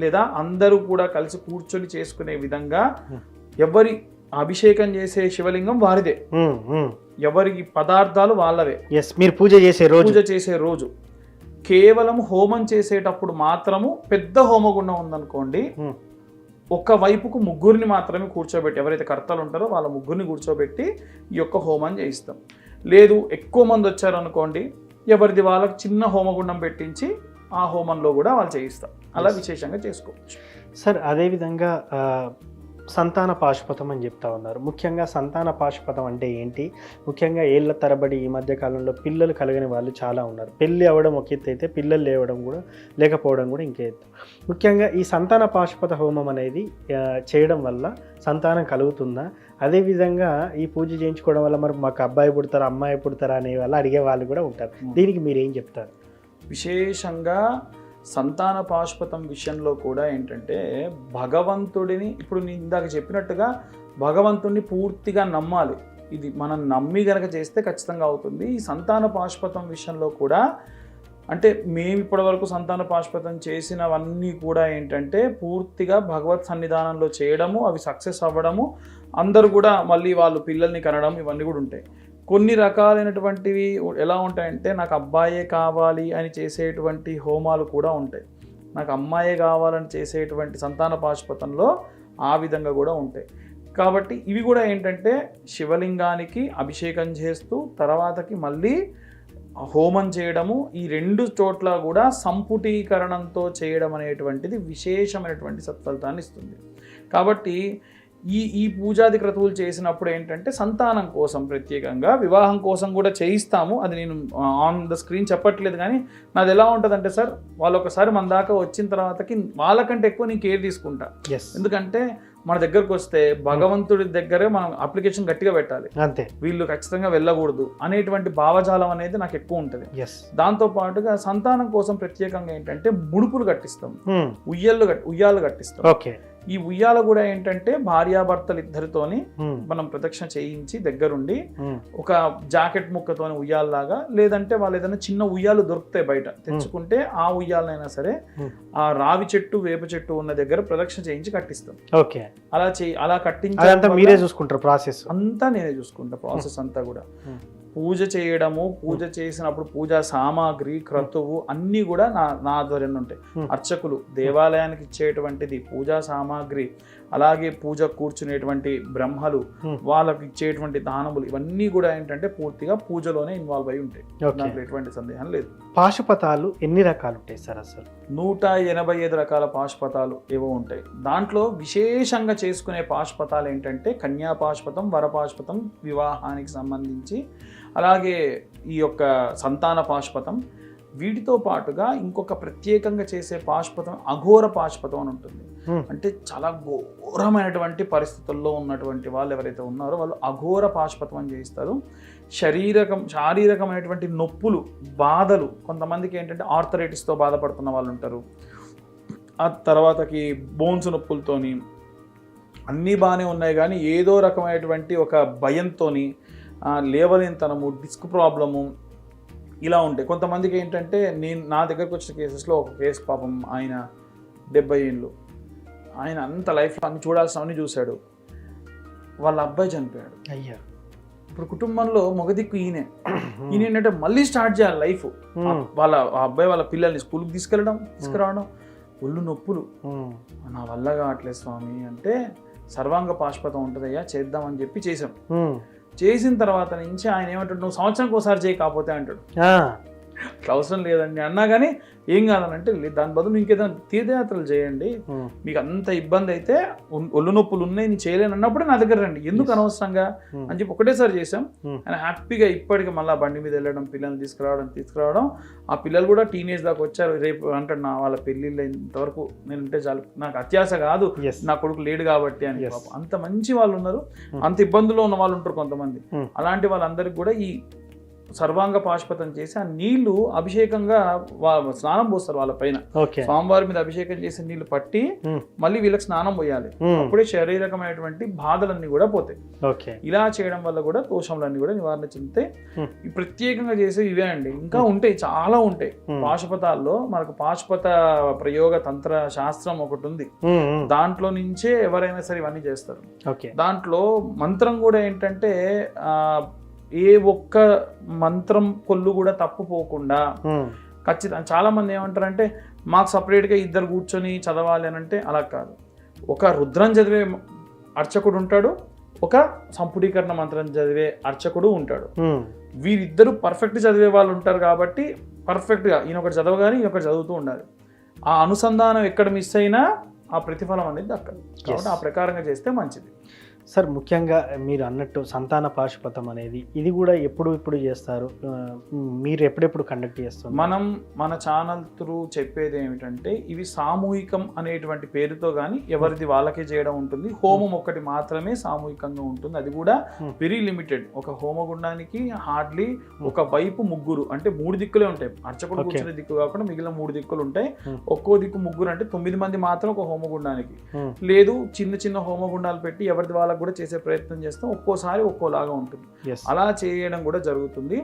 లేదా అందరూ కూడా కలిసి కూర్చొని చేసుకునే విధంగా, ఎవరి అభిషేకం చేసే శివలింగం వారిదే, ఎవరికి పదార్థాలు వాళ్ళవే. మీరు పూజ చేసే రోజు కేవలం హోమం చేసేటప్పుడు మాత్రము పెద్ద హోమగుండం ఉందనుకోండి, ఒక వైపుకు ముగ్గురిని మాత్రమే కూర్చోబెట్టి, ఎవరైతే కర్తలు ఉంటారో వాళ్ళ ముగ్గురిని కూర్చోబెట్టి ఈ యొక్క హోమం చేయిస్తాం. లేదు ఎక్కువ మంది వచ్చారనుకోండి, ఎవరిది వాళ్ళకి చిన్న హోమగుండం పెట్టించి ఆ హోమంలో కూడా వాళ్ళు చేయిస్తాం. అలా విశేషంగా చేసుకోవచ్చు సార్. అదేవిధంగా సంతాన పాశుపతం అని చెప్తా ఉన్నారు. ముఖ్యంగా సంతాన పాశుపతం అంటే ఏంటి? ముఖ్యంగా ఏళ్ల తరబడి ఈ మధ్య కాలంలో పిల్లలు కలగని వాళ్ళు చాలా ఉన్నారు. పెళ్ళి అవ్వడం ఒక ఎత్తు అయితే పిల్లలు లేకపోవడం కూడా ఇంకే ఎత్తు. ముఖ్యంగా ఈ సంతాన పాశుపత హోమం అనేది చేయడం వల్ల సంతానం కలుగుతుందా? అదేవిధంగా ఈ పూజ చేయించుకోవడం వల్ల మరి మాకు అబ్బాయి పుడతారా అమ్మాయి పుడతారా అనే వాళ్ళు అడిగే వాళ్ళు కూడా ఉంటారు. దీనికి మీరు ఏం చెప్తారు? విశేషంగా సంతాన పాశుపతం విషయంలో కూడా ఏంటంటే భగవంతుడిని, ఇప్పుడు నేను ఇందాక చెప్పినట్టుగా భగవంతుడిని పూర్తిగా నమ్మాలి. ఇది మనం నమ్మి గనక చేస్తే ఖచ్చితంగా అవుతుంది. ఈ సంతాన పాశుపతం విషయంలో కూడా అంటే మేము ఇప్పటివరకు సంతాన పాశుపతం చేసినవన్నీ కూడా ఏంటంటే పూర్తిగా భగవత్ సన్నిధానంలో చేయడము, అవి సక్సెస్ అవ్వడము, అందరూ కూడా మళ్ళీ వాళ్ళు పిల్లల్ని కనడం, ఇవన్నీ కూడా ఉంటాయి. కొన్ని రకాలైనటువంటివి ఎలా ఉంటాయంటే నాకు అబ్బాయే కావాలి అని చేసేటువంటి హోమాలు కూడా ఉంటాయి, నాకు అమ్మాయే కావాలని చేసేటువంటి సంతాన పాశుపతంలో ఆ విధంగా కూడా ఉంటాయి. కాబట్టి ఇవి కూడా ఏంటంటే శివలింగానికి అభిషేకం చేస్తూ తర్వాతకి మళ్ళీ హోమం చేయడము, ఈ 2 చోట్ల కూడా సంపుటీకరణంతో చేయడం అనేటువంటిది విశేషమైనటువంటి సత్ఫలితాన్ని ఇస్తుంది. కాబట్టి ఈ పూజాది క్రతువులు చేసినప్పుడు ఏంటంటే సంతానం కోసం ప్రత్యేకంగా వివాహం కోసం కూడా చేయిస్తాము. అది నేను ఆన్ ద స్క్రీన్ చెప్పట్లేదు, కానీ నాది ఎలా ఉంటుందంటే సార్, వాళ్ళు ఒకసారి మన దాకా వచ్చిన తర్వాతకి వాళ్ళకంటే ఎక్కువ నేను కేర్ తీసుకుంటా. ఎందుకంటే మన దగ్గరకు వస్తే భగవంతుడి దగ్గరే మనం అప్లికేషన్ గట్టిగా పెట్టాలి, అంతే, వీళ్ళు ఖచ్చితంగా వెళ్ళకూడదు అనేటువంటి భావజాలం అనేది నాకు ఎక్కువ ఉంటుంది. దాంతో పాటుగా సంతానం కోసం ప్రత్యేకంగా ఏంటంటే ముడుపులు కట్టిస్తాం, ఉయ్యాలు కట్టిస్తాం. ఈ ఉయ్యాల కూడా ఏంటంటే భార్యాభర్తలు ఇద్దరితోని మనం ప్రదక్షిణ చేయించి దగ్గరుండి ఒక జాకెట్ ముక్కతోని ఉయ్యాలలాగా, లేదంటే వాళ్ళు ఏదైనా చిన్న ఉయ్యాలు దొరుకుతాయి బయట తెచ్చుకుంటే ఆ ఉయ్యాలనైనా సరే ఆ రావి చెట్టు వేప చెట్టు ఉన్న దగ్గర ప్రదక్షిణ చేయించి కట్టిస్తాం. అలా కట్టించి మీరే చూసుకుంటారు ప్రాసెస్ అంతా? నేనే చూసుకుంటా ప్రాసెస్ అంతా కూడా. పూజ చేయడము, పూజ చేసినప్పుడు పూజా సామాగ్రి, క్రతువు అన్నీ కూడా నా ఆధ్వర్యంలో ఉంటాయి. అర్చకులు దేవాలయానికి ఇచ్చేటువంటిది పూజా సామాగ్రి, అలాగే పూజ కూర్చునేటువంటి బ్రహ్మలు, వాళ్ళకి ఇచ్చేటువంటి దానములు, ఇవన్నీ కూడా ఏంటంటే పూర్తిగా పూజలోనే ఇన్వాల్వ్ అయి ఉంటాయి. నాకు ఎటువంటి సందేహం లేదు. పాశుపతాలు ఎన్ని రకాలు ఉంటాయి సార్? అసలు 185 రకాల పాశుపతాలు ఏవో ఉంటాయి. దాంట్లో విశేషంగా చేసుకునే పాశుపతాలు ఏంటంటే కన్యా పాశుపతం, వరపాశుపతం వివాహానికి సంబంధించి, అలాగే ఈ యొక్క సంతాన పాశుపతం. వీటితో పాటుగా ఇంకొక ప్రత్యేకంగా చేసే పాశుపతం అఘోర పాశుపతం అని ఉంటుంది. అంటే చాలా ఘోరమైనటువంటి పరిస్థితుల్లో ఉన్నటువంటి వాళ్ళు ఎవరైతే ఉన్నారో వాళ్ళు అఘోర పాశుపతం అని చేయిస్తారు. శారీరకమైనటువంటి నొప్పులు, బాధలు, కొంతమందికి ఏంటంటే ఆర్థరైటిస్తో బాధపడుతున్న వాళ్ళు ఉంటారు, ఆ తర్వాతకి బోన్స్ నొప్పులతోని, అన్నీ బాగానే ఉన్నాయి కానీ ఏదో రకమైనటువంటి ఒక భయంతోని, లేవలేనితనము, డిస్క్ ప్రాబ్లము, ఇలా ఉంటాయి. కొంతమందికి ఏంటంటే నా దగ్గరకు వచ్చిన కేసెస్లో ఒక కేసు పాపం ఆయన 70 ఏళ్ళు, ఆయన అంత లైఫ్లో అన్ని చూడాల్సినవన్నీ చూశాడు, వాళ్ళ అబ్బాయి చనిపోయాడు. అయ్యా, ఇప్పుడు కుటుంబంలో మొగదిక్కు ఈయన ఏంటంటే మళ్ళీ స్టార్ట్ చేయాలి లైఫ్. వాళ్ళ అబ్బాయి వాళ్ళ పిల్లల్ని స్కూల్కి తీసుకురావడం, ఒళ్ళు నొప్పులు, నా వల్ల కావట్లేదు స్వామి అంటే సర్వాంగ పాశుపతం ఉంటుందయ్యా చేద్దామని చెప్పి చేసాం. చేసిన తర్వాత నుంచి ఆయన ఏమంటాడు, నువ్వు సంవత్సరానికి ఒకసారి చేయి కాకపోతే అంటాడు. అవసరం లేదండి అన్నా కానీ ఏం కాదనంటే దాని బదులు ఇంకేదైనా తీర్థయాత్రలు చేయండి, మీకు అంత ఇబ్బంది అయితే ఒళ్ళు నొప్పులు ఉన్నాయి నేను చేయలేను అన్నప్పుడే నా దగ్గర రండి, ఎందుకు అనవసరంగా అని చెప్పి ఒకటేసారి చేసాం. ఆయన హ్యాపీగా ఇప్పటికీ మళ్ళీ బండి మీద వెళ్ళడం, పిల్లల్ని తీసుకురావడం, ఆ పిల్లలు కూడా టీనేజ్ దాకా వచ్చారు. రేపు అంటాడు నా వాళ్ళ పెళ్ళిళ్ళు ఇంతవరకు నేనుంటే చాలు, నాకు అత్యాశ కాదు, నా కొడుకు లేడు కాబట్టి అని. అంత మంచి వాళ్ళు ఉన్నారు, అంత ఇబ్బందుల్లో ఉన్న వాళ్ళు ఉంటారు కొంతమంది. అలాంటి వాళ్ళందరికీ కూడా ఈ సర్వాంగ పాశుపతం చేసి ఆ నీళ్లు అభిషేకంగా స్నానం పోస్తారు వాళ్ళ పైన. స్వామివారి మీద అభిషేకం చేసి నీళ్లు పట్టి మళ్ళీ వీళ్ళకి స్నానం పోయాలి, అప్పుడే శారీరకమైనటువంటి బాధలన్నీ కూడా పోతాయి. ఇలా చేయడం వల్ల కూడా దోషములన్నీ కూడా నివారణ చెందుతాయి. ప్రత్యేకంగా చేసే ఇవే అండి, ఇంకా ఉంటాయి, చాలా ఉంటాయి. పాశుపతాల్లో మనకు పాశుపత ప్రయోగ తంత్ర శాస్త్రం ఒకటి ఉంది, దాంట్లో నుంచే ఎవరైనా సరే ఇవన్నీ చేస్తారు. దాంట్లో మంత్రం కూడా ఏంటంటే ఏ ఒక్క మంత్రం కొల్లు కూడా తప్పుపోకుండా ఖచ్చితంగా. చాలా మంది ఏమంటారంటే మాకు సపరేట్గా ఇద్దరు కూర్చొని చదవాలి అని అంటే అలా కాదు. ఒక రుద్రం చదివే అర్చకుడు ఉంటాడు, ఒక సంపుటీకరణ మంత్రం చదివే అర్చకుడు ఉంటాడు. వీరిద్దరు పర్ఫెక్ట్ చదివే వాళ్ళు ఉంటారు కాబట్టి పర్ఫెక్ట్గా ఈయనొకటి చదవగానే ఈయనొకటి చదువుతూ ఉండాలి. ఆ అనుసంధానం ఎక్కడ మిస్ అయినా ఆ ప్రతిఫలం అనేది దక్కదు. కాబట్టి ఆ ప్రకారంగా చేస్తే మంచిది. సార్ ముఖ్యంగా మీరు అన్నట్టు సంతాన పాశుపతం అనేది ఇది కూడా ఇప్పుడు చేస్తారు, మీరు ఎప్పుడెప్పుడు కండక్ట్ చేస్తారు? మన ఛానల్ త్రూ చెప్పేది ఏమిటంటే ఇవి సామూహికం అనేటువంటి పేరుతో కానీ ఎవరిది వాళ్ళకే చేయడం ఉంటుంది. హోమం ఒకటి మాత్రమే సామూహికంగా ఉంటుంది, అది కూడా వెరీ లిమిటెడ్. ఒక హోమగుండానికి హార్డ్లీ ఒక వైపు ముగ్గురు, అంటే 3 దిక్కులే ఉంటాయి. అర్చకుడు కూర్చునే దిక్కు కాకుండా మిగిలిన 3 దిక్కులు ఉంటాయి. ఒక్కో దిక్కు ముగ్గురు, అంటే 9 మంది మాత్రం ఒక హోమగుండానికి. లేదు చిన్న చిన్న హోమగుండాలు పెట్టి ఎవరిది వాళ్ళకు కూడా చేసే ప్రయత్నం చేస్తాం. ఒక్కోసారి ఒక్కోలాగా ఉంటుంది, అలా చేయడం కూడా జరుగుతుంది.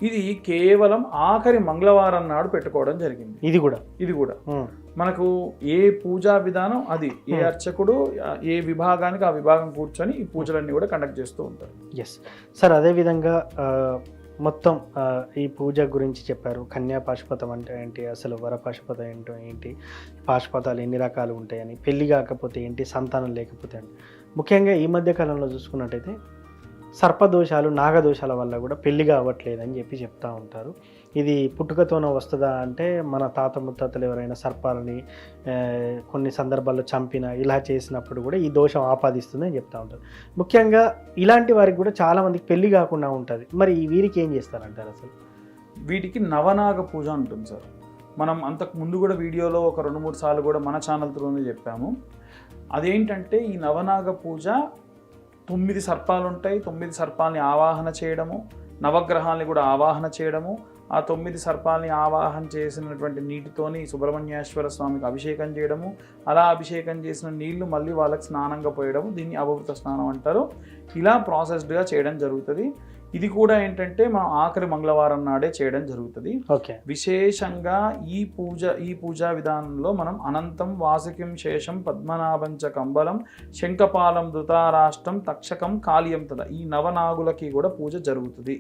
ఇది కేవలం ఆఖరి మంగళవారం నాడు పెట్టుకోవడం జరిగింది. ఇది కూడా మనకు ఏ పూజా విధానం అది, ఏ అర్చకుడు ఏ విభాగానికి ఆ విభాగం కూర్చొని ఈ పూజలన్నీ కూడా కండక్ట్ చేస్తూ ఉంటారు. ఎస్ సార్, అదేవిధంగా మొత్తం ఈ పూజ గురించి చెప్పారు. కన్యా పాశుపతం అంటే ఏంటి, అసలు వర పాశుపతం ఏంటి, పాశుపతాలు ఎన్ని రకాలు ఉంటాయని, పెళ్లి కాకపోతే ఏంటి, సంతానం లేకపోతే ఏంటి. ముఖ్యంగా ఈ మధ్య కాలంలో చూసుకున్నట్టయితే సర్పదోషాలు, నాగదోషాల వల్ల కూడా పెళ్లిగా అవ్వట్లేదని చెప్తూ ఉంటారు. ఇది పుట్టుకతోనే వస్తుందా అంటే, మన తాత ముత్తాతలు ఎవరైనా సర్పాలని కొన్ని సందర్భాల్లో చంపినా ఇలా చేసినప్పుడు కూడా ఈ దోషం ఆపాదిస్తుందని చెప్తూ ఉంటారు. ముఖ్యంగా ఇలాంటి వారికి కూడా చాలామందికి పెళ్లి కాకుండా ఉంటుంది. మరి వీరికి ఏం చేస్తారంటారు? అసలు వీటికి నవనాగ పూజ ఉంటుంది సార్. మనం అంతకు ముందు కూడా వీడియోలో ఒక 2-3 సార్లు కూడా మన ఛానల్ త్రూనే చెప్పాము. అదేంటంటే ఈ నవనాగ పూజ 9 సర్పాలు ఉంటాయి. 9 సర్పాలని ఆవాహన చేయడము, నవగ్రహాలని కూడా ఆవాహన చేయడము, ఆ 9 సర్పాలని ఆవాహన చేసినటువంటి నీటితోని సుబ్రహ్మణ్యేశ్వర స్వామికి అభిషేకం చేయడము, అలా అభిషేకం చేసిన నీళ్లు మళ్ళీ వాళ్ళకి స్నానంగా పోయడము, దీన్ని అవభృత స్నానం అంటారు. ఇలా ప్రాసెస్డ్గా చేయడం జరుగుతుంది. ఇది కూడా ఏంటంటే మనం ఆఖరి మంగళవారం నాడే చేయడం జరుగుతుంది. విశేషంగా ఈ పూజా విధానంలో మనం అనంతం, వాసుకిం, శేషం, పద్మనాభంచ కంబలం, శంఖపాలం, ధృతరాష్ట్రం, తక్షకం, కాళీయం తద ఈ నవనాగులకి కూడా పూజ జరుగుతుంది.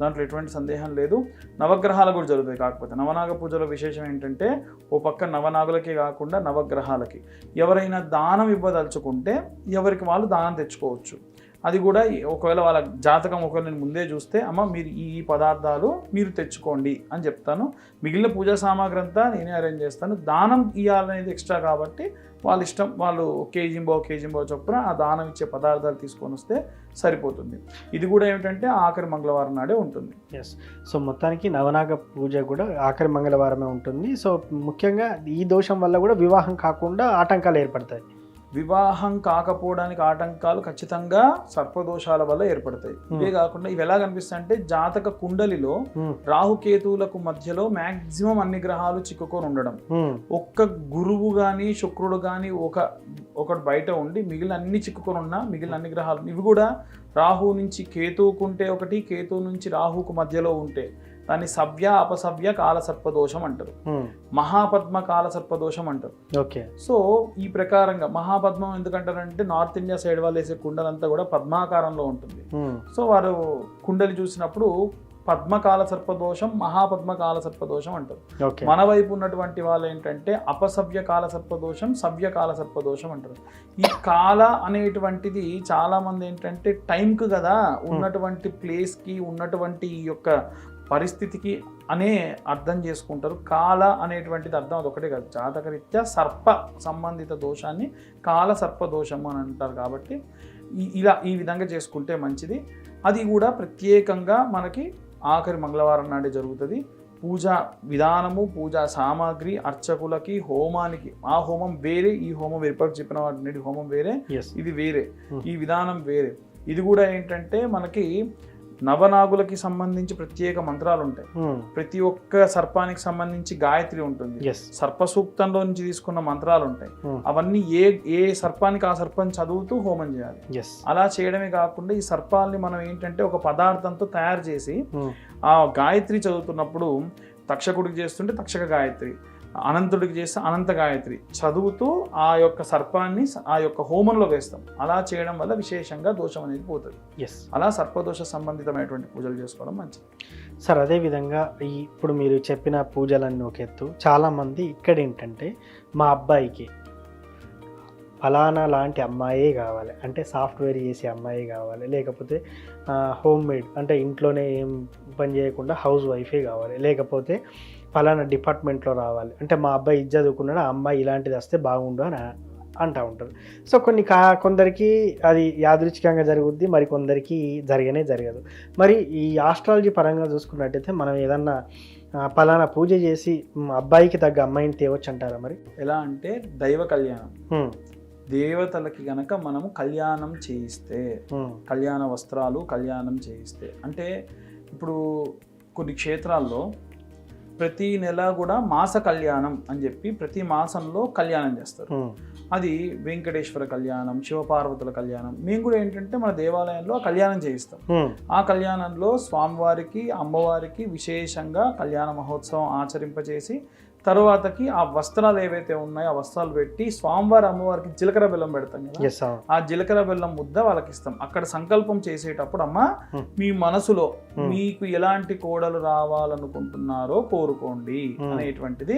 దాంట్లో ఎటువంటి సందేహం లేదు. నవగ్రహాలు కూడా జరుగుతాయి. కాకపోతే నవనాగ పూజలో విశేషం ఏంటంటే ఓ పక్క నవనాగులకే కాకుండా నవగ్రహాలకి ఎవరైనా దానం ఇవ్వదలుచుకుంటే ఎవరికి వాళ్ళు దానం తెచ్చుకోవచ్చు. అది కూడా ఒకవేళ వాళ్ళ జాతకం ఒకవేళ నేను ముందే చూస్తే, అమ్మ మీరు ఈ పదార్థాలు మీరు తెచ్చుకోండి అని చెప్తాను. మిగిలిన పూజా సామాగ్రి అంతా నేనే అరేంజ్ చేస్తాను. దానం ఇవ్వాలనేది ఎక్స్ట్రా కాబట్టి వాళ్ళ ఇష్టం, వాళ్ళు కేజీంబో చొప్పున ఆ దానం ఇచ్చే పదార్థాలు తీసుకొని వస్తే సరిపోతుంది. ఇది కూడా ఏమిటంటే ఆఖరి మంగళవారం నాడే ఉంటుంది. ఎస్, సో మొత్తానికి నవనాగ పూజ కూడా ఆఖరి మంగళవారమే ఉంటుంది. సో ముఖ్యంగా ఈ దోషం వల్ల కూడా వివాహం కాకుండా ఆటంకాలు ఏర్పడతాయి. వివాహం కాకపోవడానికి ఆటంకాలు ఖచ్చితంగా సర్పదోషాల వల్ల ఏర్పడతాయి. ఇవే కాకుండా ఇవి ఎలా కనిపిస్తాయి అంటే, జాతక కుండలిలో రాహుకేతువులకు మధ్యలో మాక్సిమం అన్ని గ్రహాలు చిక్కుకొని ఉండడం, ఒక్క గురువు గాని శుక్రుడు గాని ఒకటి బయట ఉండి మిగిలిన అన్ని చిక్కుకొని ఉన్నా మిగిలిన అన్ని గ్రహాలు, ఇవి కూడా రాహు నుంచి కేతువుకుంటే ఒకటి, కేతువు నుంచి రాహుకు మధ్యలో ఉంటే దాన్ని సవ్య అపసవ్య కాలసర్పదోషం అంటారు. మహాపద్మ కాలసర్పదోషం అంటారు. ఓకే, సో ఈ ప్రకారంగా మహాపద్మం ఎందుకంటారంటే, నార్త్ ఇండియా సైడ్ వాళ్ళు వేసే కుండలంతా కూడా పద్మాకారంలో ఉంటుంది. సో వారు కుండలి చూసినప్పుడు పద్మకాల సర్పదోషం, మహాపద్మకాల సర్పదోషం అంటారు. మన వైపు ఉన్నటువంటి వాళ్ళు ఏంటంటే అపసవ్య కాల సర్పదోషం, సవ్యకాల సర్పదోషం అంటారు. ఈ కాల అనేటువంటిది చాలా మంది ఏంటంటే టైంకు కదా, ఉన్నటువంటి ప్లేస్కి, ఉన్నటువంటి ఈ యొక్క పరిస్థితికి అనే అర్థం చేసుకుంటారు. కాల అనేటువంటిది అర్థం అదొకటే కాదు, జాతకరీత్యా సర్ప సంబంధిత దోషాన్ని కాల సర్పదోషం అని అంటారు. కాబట్టి ఈ విధంగా చేసుకుంటే మంచిది. అది కూడా ప్రత్యేకంగా మనకి ఆఖరి మంగళవారం నాడే జరుగుతుంది. పూజా విధానము, పూజా సామాగ్రి, అర్చకులకి, హోమానికి ఆ హోమం వేరే, ఈ హోమం వేరే, చెప్పిన వాటి హోమం వేరే, ఇది వేరే, ఈ విధానం వేరే. ఇది కూడా ఏంటంటే మనకి నవనాగులకి సంబంధించి ప్రత్యేక మంత్రాలు ఉంటాయి. ప్రతి ఒక్క సర్పానికి సంబంధించి గాయత్రి ఉంటుంది. సర్ప సూక్తంలో నుంచి తీసుకున్న మంత్రాలు ఉంటాయి. అవన్నీ ఏ సర్పానికి ఆ సర్పం చదువుతూ హోమం చేయాలి. అలా చేయడమే కాకుండా ఈ సర్పాలని మనం ఏంటంటే ఒక పదార్థంతో తయారు చేసి ఆ గాయత్రి చదువుతున్నప్పుడు, తక్షకుడికి చేస్తుంటే తక్షక గాయత్రి, అనంతుడికి చేస్తే అనంత గాయత్రి చదువుతూ ఆ యొక్క సర్పాన్ని ఆ యొక్క హోమంలో వేస్తాం. అలా చేయడం వల్ల విశేషంగా దోషం అనేది పోతుంది. అలా సర్పదోష సంబంధితమైనటువంటి పూజలు చేసుకోవడం మంచిది. సార్, అదేవిధంగా ఇప్పుడు మీరు చెప్పిన పూజలన్నీ ఒక ఎత్తు, చాలామంది ఇక్కడ ఏంటంటే మా అబ్బాయికి ఫలానా లాంటి అమ్మాయే కావాలి, అంటే సాఫ్ట్వేర్ చేసే అమ్మాయి కావాలి, లేకపోతే హోమ్ మేడ్ అంటే ఇంట్లోనే ఏం పని చేయకుండా హౌస్ వైఫే కావాలి, లేకపోతే ఫలానా డిపార్ట్మెంట్లో రావాలి, అంటే మా అబ్బాయి ఇది చదువుకున్నాడు, ఆ అమ్మాయి ఇలాంటిది వస్తే బాగుండు అని అంటూ ఉంటారు. సో కొందరికి అది యాదృచ్ఛికంగా జరుగుద్ది, మరి కొందరికి జరగదు. మరి ఈ ఆస్ట్రాలజీ పరంగా చూసుకున్నట్టయితే మనం ఏదన్నా పలానా పూజ చేసి అబ్బాయికి తగ్గ అమ్మాయిని తేవచ్చు అంటారా మరి? ఎలా అంటే దైవ కళ్యాణం, దేవతలకి గనక మనము కళ్యాణం చేయిస్తే, కళ్యాణ వస్త్రాలు కళ్యాణం చేయిస్తే, అంటే ఇప్పుడు కొన్ని క్షేత్రాల్లో ప్రతి నెల కూడా మాస కళ్యాణం అని చెప్పి ప్రతి మాసంలో కళ్యాణం చేస్తారు. అది వెంకటేశ్వర కళ్యాణం, శివపార్వతుల కళ్యాణం. మేము కూడా ఏంటంటే మన దేవాలయంలో కళ్యాణం చేయిస్తాం. ఆ కళ్యాణంలో స్వామివారికి అమ్మవారికి విశేషంగా కళ్యాణ మహోత్సవం ఆచరింపచేసి తరువాతకి ఆ వస్త్రాలు ఏవైతే ఉన్నాయో ఆ వస్త్రాలు పెట్టి స్వామివారి అమ్మవారికి జీలకర్ర బెల్లం పెడతాం కదా, ఆ జీలకర్ర బెల్లం ముద్ద వాళ్ళకి ఇస్తాం. అక్కడ సంకల్పం చేసేటప్పుడు అమ్మ మీ మనసులో మీకు ఎలాంటి కోడలు రావాలనుకుంటున్నారో కోరుకోండి అనేటువంటిది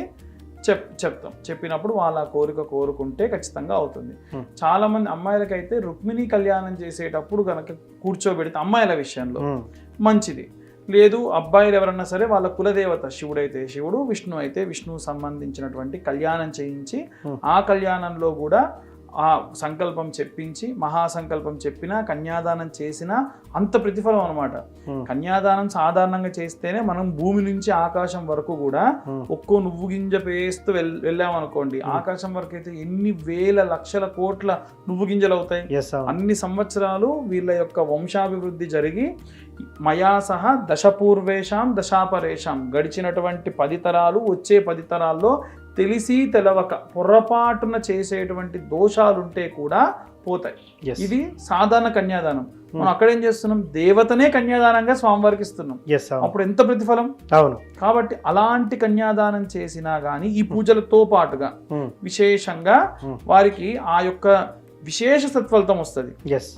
చెప్తాం. చెప్పినప్పుడు వాళ్ళ కోరిక కోరుకుంటే ఖచ్చితంగా అవుతుంది. చాలా మంది అమ్మాయిలకైతే రుక్మిణి కళ్యాణం చేసేటప్పుడు కనుక కూర్చోబెడితే అమ్మాయిల విషయంలో మంచిది. లేదు అబ్బాయిలు ఎవరన్నా సరే వాళ్ళ కులదేవత శివుడైతే శివుడు, విష్ణు అయితే విష్ణువు సంబంధించినటువంటి కళ్యాణం చేయించి ఆ కళ్యాణంలో కూడా ఆ సంకల్పం చెప్పించి మహాసంకల్పం చెప్పినా కన్యాదానం చేసినా అంత ప్రతిఫలం అనమాట. కన్యాదానం సాధారణంగా చేస్తేనే మనం భూమి నుంచి ఆకాశం వరకు కూడా ఒక్కో నువ్వు గింజ పేస్తూ వెళ్ళామనుకోండి, ఆకాశం వరకు అయితే ఎన్ని వేల లక్షల కోట్ల నువ్వు గింజలు అవుతాయి. అన్ని సంవత్సరాలు వీళ్ళ యొక్క వంశాభివృద్ధి జరిగి మయా సహ దశపూర్వేషాం దశాపరేషాం గడిచినటువంటి 10 తరాలు వచ్చే 10 తరాల్లో తెలిసి తెలవక పొరపాటున చేసేటువంటి దోషాలుంటే కూడా పోతాయి. ఇది సాధారణ కన్యాదానం. మనం అక్కడేం చేస్తున్నాం, దేవతనే కన్యాదానంగా స్వామివారికి ఇస్తున్నాం. అప్పుడు ఎంత ప్రతిఫలం. అవును. కాబట్టి అలాంటి కన్యాదానం చేసినా గానీ ఈ పూజలతో పాటుగా విశేషంగా వారికి ఆ యొక్క విశేష సత్ఫలితం వస్తుంది.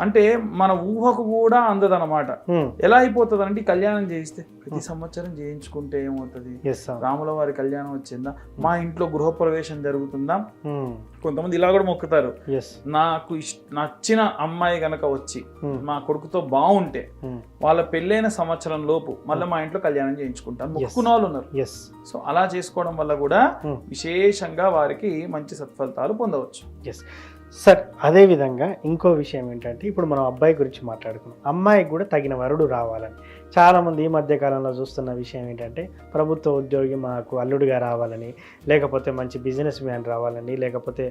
అంటే మన ఊహకు కూడా అందదన్నమాట. ఎలా అయిపోతుంది అంటే కళ్యాణం చేయిస్తే ప్రతి సంవత్సరం చేయించుకుంటే ఏమవుతుంది, రాముల వారి కళ్యాణం వచ్చిందా, మా ఇంట్లో గృహప్రవేశం జరుగుతుందా. కొంతమంది ఇలా కూడా మొక్కుతారు, నాకు నచ్చిన అమ్మాయి గనక వచ్చి మా కొడుకుతో బాగుంటే వాళ్ళ పెళ్ళైన సంవత్సరం లోపు మళ్ళీ మా ఇంట్లో కళ్యాణం చేయించుకుంటాను మొక్కుకున్న వాళ్ళు ఉన్నారు. సో అలా చేసుకోవడం వల్ల కూడా విశేషంగా వారికి మంచి సత్ఫలితాలు పొందవచ్చు. సార్ అదేవిధంగా ఇంకో విషయం ఏంటంటే ఇప్పుడు మనం అబ్బాయి గురించి మాట్లాడుకున్నాం, అమ్మాయికి కూడా తగిన వరుడు రావాలని చాలామంది ఈ మధ్య కాలంలో చూస్తున్న విషయం ఏంటంటే ప్రభుత్వ ఉద్యోగి మాకు అల్లుడిగా రావాలని, లేకపోతే మంచి బిజినెస్ మ్యాన్ రావాలని, లేకపోతే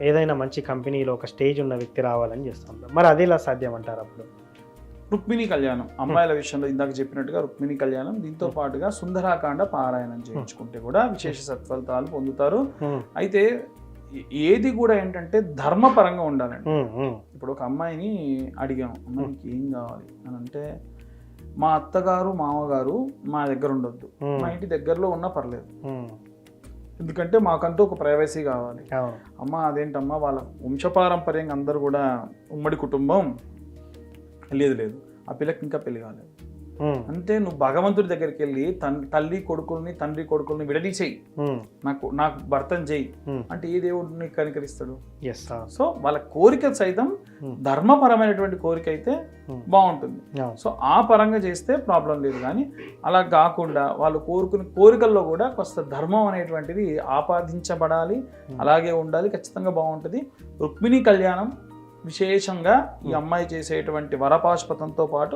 ఏదైనా మంచి కంపెనీలో ఒక స్టేజ్ ఉన్న వ్యక్తి రావాలని చేస్తుంటాం. మరి అది ఇలా సాధ్యం అంటారు? అప్పుడు రుక్మిణి కళ్యాణం అమ్మాయిల విషయంలో ఇందాక చెప్పినట్టుగా రుక్మిణి కళ్యాణం, దీంతో పాటుగా సుందరాకాండ పారాయణం చేయించుకుంటే కూడా విశేష సత్ఫలితాలు పొందుతారు. అయితే ఏది కూడా ఏంటంటే ధర్మపరంగా ఉండాలండి. ఇప్పుడు ఒక అమ్మాయిని అడిగాము, అమ్మాయికి ఏం కావాలి అని అంటే, మా అత్తగారు మామగారు మా దగ్గర ఉండొద్దు, మా ఇంటి దగ్గరలో ఉన్నా పర్లేదు, ఎందుకంటే మాకంటూ ఒక ప్రైవసీ కావాలి. అమ్మ అదేంటమ్మా వాళ్ళ వంశపారంపర్యంగా అందరూ కూడా ఉమ్మడి కుటుంబం, లేదు ఆ పిల్లకి ఇంకా పెళ్లి కాలేదు అంటే నువ్వు భగవంతుడి దగ్గరికి వెళ్ళి తల్లి కొడుకుల్ని తండ్రి కొడుకుల్ని విడదీసేయి, నాకు భర్తను చేయి అంటే ఏ దేవుడిని కనికరిస్తాడు? సో వాళ్ళ కోరిక సైతం ధర్మపరమైనటువంటి కోరిక అయితే బాగుంటుంది. సో ఆ పరంగా చేస్తే ప్రాబ్లం లేదు. కానీ అలా కాకుండా వాళ్ళు కోరుకునే కోరికల్లో కూడా కొంత ధర్మం అనేటువంటిది ఆపాదించబడాలి, అలాగే ఉండాలి, ఖచ్చితంగా బాగుంటుంది. రుక్మిణి కళ్యాణం విశేషంగా ఈ అమ్మాయి చేసేటువంటి వరపాశుపతంతో పాటు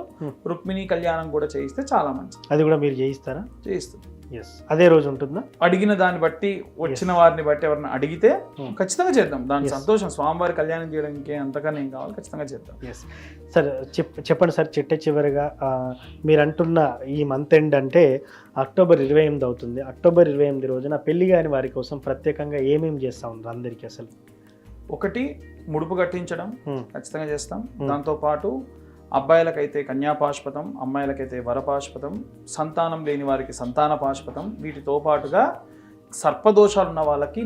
రుక్మిణి కళ్యాణం కూడా చేయిస్తే చాలా మంచిది. అది కూడా మీరు చేయిస్తారా? చేయిస్తుంది. అదే రోజు ఉంటుందా? అడిగిన దాన్ని బట్టి, వచ్చిన వారిని బట్టి ఎవరిని అడిగితే ఖచ్చితంగా చేద్దాం. దాని సంతోషం, స్వామివారి కళ్యాణం చేయడానికి అంతకన్నా ఏం కావాలి, ఖచ్చితంగా చేద్దాం. సార్ చెప్పండి సార్, చివరిగా మీరు అంటున్న ఈ మంత్ ఎండ్ అంటే అక్టోబర్ 28 అవుతుంది. అక్టోబర్ 28 రోజున పెళ్లి కాని వారి కోసం ప్రత్యేకంగా ఏమేమి చేస్తా ఉన్నారు అందరికీ? అసలు ఒకటి ముడుపు కట్టించడం ఖచ్చితంగా చేస్తాం. దాంతోపాటు అబ్బాయిలకైతే కన్యాపాశుపతం, అమ్మాయిలకైతే వరపాశుపతం, సంతానం లేని వారికి సంతాన పాశుపతం, వీటితో పాటుగా సర్పదోషాలు ఉన్న వాళ్ళకి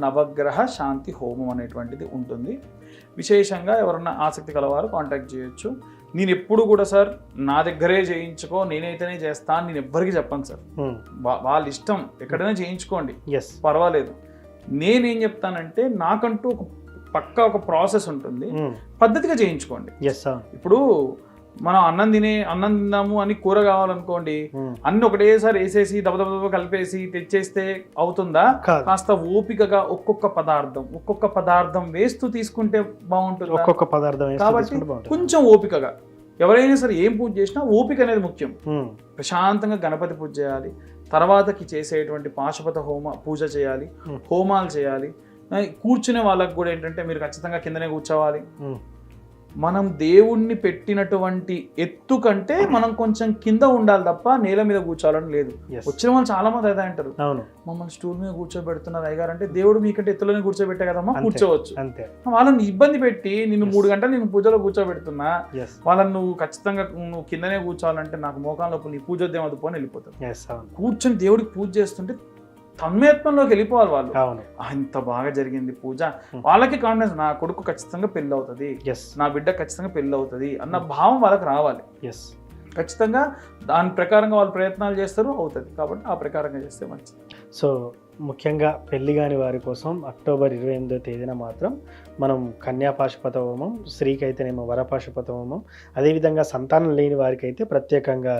నవగ్రహ శాంతి హోమం అనేటువంటిది ఉంటుంది. విశేషంగా ఎవరన్నా ఆసక్తి కలవారు కాంటాక్ట్ చేయొచ్చు. నేను ఎప్పుడు కూడా సార్ నా దగ్గరే చేయించుకో, నేనైతేనే చేస్తాను, నేను ఎవ్వరికి చెప్పను సార్. వాళ్ళ ఇష్టం, ఎక్కడైనా చేయించుకోండి, పర్వాలేదు. నేనేం చెప్తానంటే నాకంటూ ఒక ప్రాసెస్ ఉంటుంది, పద్ధతిగా చేయించుకోండి. ఇప్పుడు మనం అన్నం తిందాము అని కూర కావాలనుకోండి, అన్ని ఒకటేసారి వేసేసి దబదబ కలిపేసి తెచ్చేస్తే అవుతుందా? కాదు. కాస్త ఓపికగా ఒక్కొక్క పదార్థం వేస్తూ తీసుకుంటే బాగుంటుంది. ఒక్కొక్క పదార్థం వేస్తే కాబట్టి తీసుకుంటే బాగుంటుంది. కొంచెం ఓపికగా, ఎవరైనా సరే ఏం పూజ చేసినా ఓపిక అనేది ముఖ్యం. ప్రశాంతంగా గణపతి పూజ చేయాలి, తర్వాతకి చేసేటువంటి పాశుపత పూజ చేయాలి, హోమాలు చేయాలి. కూర్చునే వాళ్ళకి కూడా ఏంటంటే మీరు ఖచ్చితంగా కిందనే కూర్చోవాలి. మనం దేవుణ్ణి పెట్టినటువంటి ఎత్తు కంటే మనం కొంచెం కింద ఉండాలి తప్ప నేల మీద కూర్చోవాలని లేదు. వచ్చిన వాళ్ళు చాలా మంది అదే అంటారు, మమ్మల్ని స్టూల్ మీద కూర్చోబెడుతున్నారు అయ్యగారు అంటే, దేవుడు మీకంటే ఎత్తులోనే కూర్చోబెట్టే కదమ్మా, కూర్చోవచ్చు. వాళ్ళని ఇబ్బంది పెట్టి నిన్ను 3 గంటలు నేను పూజలో కూర్చోబెడుతున్నా, వాళ్ళని నువ్వు ఖచ్చితంగా నువ్వు కిందనే కూర్చోవాలంటే నాకు మోకాళ్ళ నీ పూజ వద్దేం అదుపోని వెళ్ళిపోతారు. కూర్చొని దేవుడికి పూజ చేస్తుంటే తన్మయత్వంలోకి వెళ్ళిపోవాలి వాళ్ళు. ఇంత బాగా జరిగింది పూజ, వాళ్ళకి కాన్ఫిడెన్స్, నా కొడుకు ఖచ్చితంగా పెళ్ళి అవుతుంది, నా బిడ్డ ఖచ్చితంగా పెళ్ళి అవుతుంది అన్న భావం వాళ్ళకి రావాలి. ఖచ్చితంగా దాని ప్రకారంగా వాళ్ళు ప్రయత్నాలు చేస్తారు, అవుతుంది. కాబట్టి ఆ ప్రకారంగా చేస్తే మంచిది. సో ముఖ్యంగా పెళ్లి కాని వారి కోసం అక్టోబర్ 28వ తేదీన మాత్రం మనం కన్యా పాశుపత హోమం, స్త్రీకి అయితేనేమో వర పాశుపత హోమం, అదేవిధంగా సంతానం లేని వారికి అయితే ప్రత్యేకంగా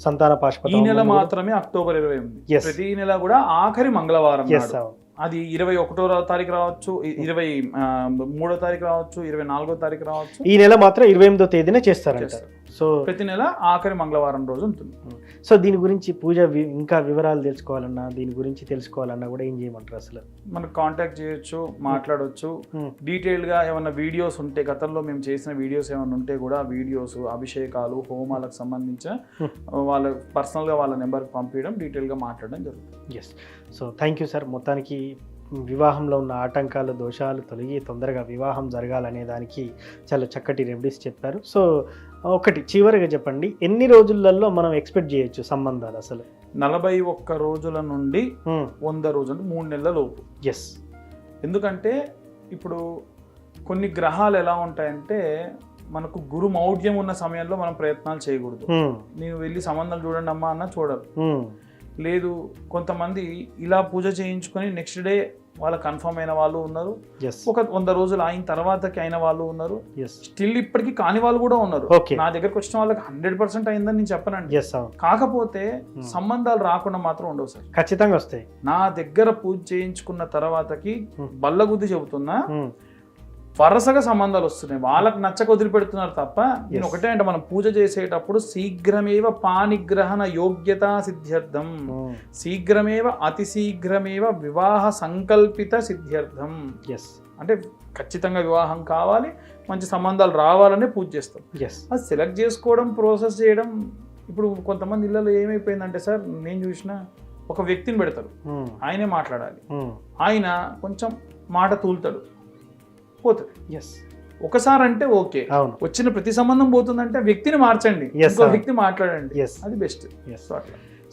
సంతాన పాశుపత. ఈ నెల మాత్రమే అక్టోబర్ 28, ప్రతి నెల కూడా ఆఖరి మంగళవారం, అది 21వ తారీఖు రావచ్చు, 23వ తారీఖు రావచ్చు, 24వ తారీఖు రావచ్చు. ఈ నెల మాత్రం 28వ తేదీనే చేస్తారంట. సో ప్రతి నెల ఆఖరి మంగళవారం రోజు ఉంటుంది. సో దీని గురించి పూజ ఇంకా వివరాలు తెలుసుకోవాలన్నా, దీని గురించి తెలుసుకోవాలన్నా కూడా ఏం చేయమంటారు? అసలు మనకు కాంటాక్ట్ చేయొచ్చు, మాట్లాడవచ్చు. డీటెయిల్ గా ఏమన్నా వీడియోస్ ఉంటే, గతంలో మేము చేసిన వీడియోస్ ఏమన్నా ఉంటే కూడా వీడియోస్, అభిషేకాలు, హోమాలకు సంబంధించిన వాళ్ళ పర్సనల్ గా వాళ్ళ నెంబర్కి పంపించడం, డీటెయిల్ గా మాట్లాడడం జరుగుతుంది. Yes. So thank you sir. మొత్తానికి వివాహంలో ఉన్న ఆటంకాలు, దోషాలు తొలగి తొందరగా వివాహం జరగాలనే దానికి చాలా చక్కటి రెమెడీస్ చెప్పారు. సో ఒకటి చివరిగా చెప్పండి, ఎన్ని రోజులలో మనం ఎక్స్పెక్ట్ చేయొచ్చు సంబంధాలు? అసలు 41 రోజుల నుండి 100 రోజులు, 3 నెలల లోపు. ఎస్. ఎందుకంటే ఇప్పుడు కొన్ని గ్రహాలు ఎలా ఉంటాయంటే, మనకు గురు మౌఢ్యం ఉన్న సమయంలో మనం ప్రయత్నాలు చేయకూడదు. నేను వెళ్ళి సంబంధాలు చూడండి అమ్మా అన్న చూడరు. లేదు, కొంతమంది ఇలా పూజ చేయించుకొని నెక్స్ట్ డే వాళ్ళ కన్ఫర్మ్ అయిన వాళ్ళు ఉన్నారు, ఒక 100 రోజులు అయిన తర్వాతకి అయిన వాళ్ళు ఉన్నారు, స్టిల్ ఇప్పటికీ కాని వాళ్ళు కూడా ఉన్నారు. నా దగ్గరకు వచ్చిన వాళ్ళకి 100% అయిందని నేను చెప్పనండి. కాకపోతే సంబంధాలు రాకుండా మాత్రం ఉండవు సార్, ఖచ్చితంగా వస్తాయి. నా దగ్గర పూజ చేయించుకున్న తర్వాతకి బల్లగుద్ది చెబుతున్నా, వరుసగా సంబంధాలు వస్తున్నాయి. వాళ్ళకి నచ్చక వదిలిపెడుతున్నారు తప్ప, నేను ఒకటే అంటే, మనం పూజ చేసేటప్పుడు శీఘ్రమేవ పానిగ్రహణ యోగ్యత సిద్ధ్యర్థం, శీఘ్రమేవ అతి శీఘ్రమేవ వివాహ సంకల్పిత సిద్ధ్యర్థం. అంటే ఖచ్చితంగా వివాహం కావాలి, మంచి సంబంధాలు రావాలనే పూజ చేస్తాం. అది సెలెక్ట్ చేసుకోవడం, ప్రాసెస్ చేయడం. ఇప్పుడు కొంతమంది ఇళ్ళలో ఏమైపోయిందంటే సార్, నేను చూసిన ఒక వ్యక్తిని పెడతారు, ఆయనే మాట్లాడాలి, ఆయన కొంచెం మాట తూలుతాడు, పోతుంది. ఒకసారి అంటే ఓకే, వచ్చిన ప్రతి సంబంధం పోతుందంటే వ్యక్తిని మార్చండి, వ్యక్తి మాట్లాడండి, అది బెస్ట్.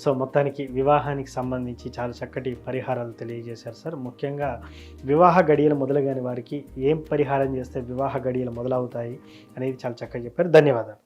సో మొత్తానికి వివాహానికి సంబంధించి చాలా చక్కటి పరిహారాలు తెలియజేశారు సార్. ముఖ్యంగా వివాహ గడియలు మొదలుగాని వారికి ఏం పరిహారం చేస్తే వివాహ గడియలు మొదలవుతాయి అనేది చాలా చక్కగా చెప్పారు. ధన్యవాదాలు.